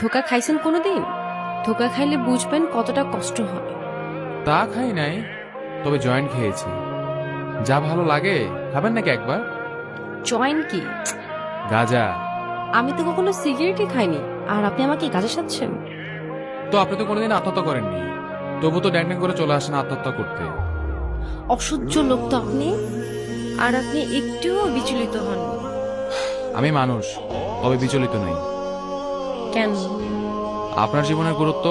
ধোকা খাইছেন কোনোদিন? ধোকা খাইলে বুঝবেন কতটা কষ্ট হয়। তা খাই নাই, তবে জয়েন্ট খেয়েছি। যা ভালো লাগে, খাবেন নাকি একবার? জয়েন কি? গাঁজা। আমি তো কখনো সিগারেটই খাইনি, আর আপনি আমাকে গাঁজা সাজছেন? তো আপনি তো কোনোদিন আত্মহত্যা করেননি, তবু তো ড্যাং করে চলে আসেন আত্মহত্যা করতে। অসহ্য লোক তো আপনি। আর আপনি একটুও বিচলিত হন? আমি মানুষ, তবে বিচলিত নই। কেন? আপনার জীবনের গুরুত্ব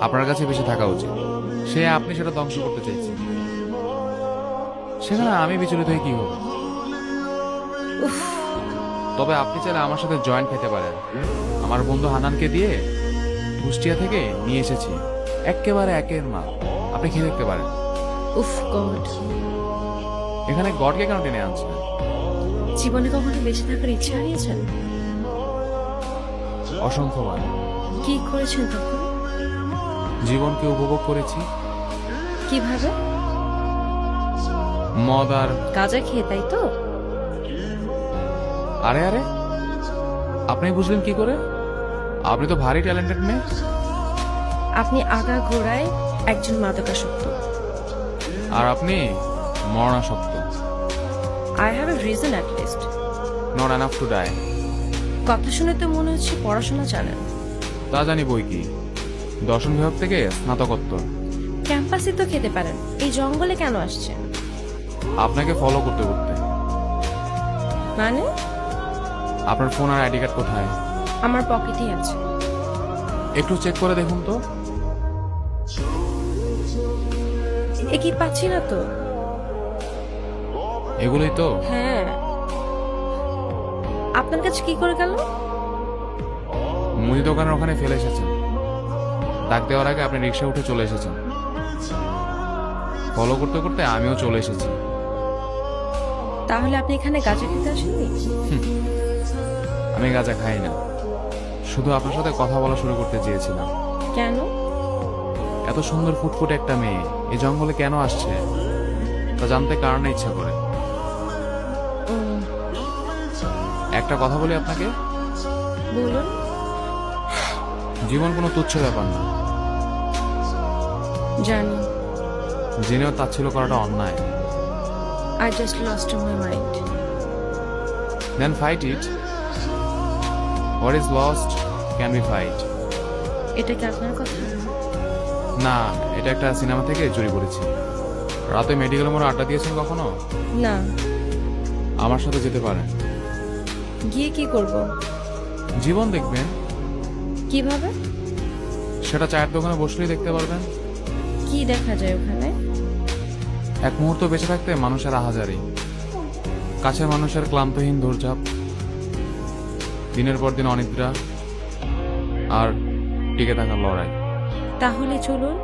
আপনার কাছে বেশি থাকা উচিত, সে আপনি সেটা ধ্বংস করতে চাইছেন। সেখানে আমি বিচলিত হয়ে কি হবে? উফ, তবে আপনি চাইলে আমার সাথে জয়েন্ট খেতে পারেন। আমার বন্ধু হানানকে দিয়ে কুষ্টিয়া থেকে নিয়ে এসেছি, একেবারে একের মাল। আপনি খেয়ে দেখতে পারেন। উফ গড। এখানে গডকে কেন টেনে আনছেন? জীবনে কখনো বেঁচে থাকার ইচ্ছা হারিয়েছেন? অসংখ্যবার। কি করেছেন তখন? জীবনকে উপভোগ করেছি। কিভাবে? মদ আর গাঁজা খেয়ে, তাই তো? আরে আরে, আপনি বুঝলেন কি করে? আপনি তো ভারী ট্যালেন্টেড মেয়ে। আপনি আগা ঘোড়ায় একজন মাদকাসক্ত। আর আপনি মরণাসক্ত। I have a reason at least. Not enough to die. কথা শুনে তো মনে হচ্ছে পড়াশোনা জানেন। তা জানি বই কি, দর্শন বিভাগ থেকে স্নাতকোত্তর। ক্যাম্পাসে তো খেতে পারেন, এই জঙ্গলে কেন আসছেন? আপনাকে ফলো করতে করতে। মানে? আপনার ফোন আর আইডি কার্ড কোথায়? আমার পকেটেই আছে। একটু চেক করে দেখুন তো। এ কি পাচ্ছি না তো। এগুলোই তো। হ্যাঁ। আপনার কাছে কি করে গেল? মুদি দোকানের ওখানে ফেলে এসেছেন। ডাক দেওয়ার আগে আপনি রিক্সা উঠে চলে এসেছেন। ফলো করতে করতে আমিও চলে এসেছি। তাহলে আপনি এখানে গাঁজা খেতে আসেননি? আমি গাঁজা খাই না, শুধু আপনার সাথে কথা বলা শুরু করতে চেয়েছিলাম। কেন? এত সুন্দর ফুটফুটে একটা মেয়ে এই জঙ্গলে কেন আসছে তা জানতে কারণে ইচ্ছা করে। উম, একটা কথা বলি আপনাকে, বলুন। জীবন কোনো তুচ্ছ ব্যাপার না। জানি। জেনেও তাচ্ছিল্য করাটা অন্যায়। I just lost my mind. Then fight it. What is lost can be fight. এটা কি আপনার কথা? না, এটা একটা সিনেমা থেকে চুরি করেছি। রাতে মেডিকেল মোড়ে আড্ডা দিয়েছেন কখনো? না। আমার সাথে যেতে পারেন। গিয়ে কি করব? জীবন দেখবেন। কিভাবে? সেটা চায়ের দোকানে বসলেই দেখতে পারবেন। কি দেখা যায় ওখানে? এক মুহূর্ত বেঁচে থাকতে মানুষের আহাজারি, কাছের মানুষের ক্লান্তহীন দৌড়ঝাঁপ, দিনের পর দিন অনিদ্রা, আর টিকে থাকার লড়াই। তাহলে চলুন।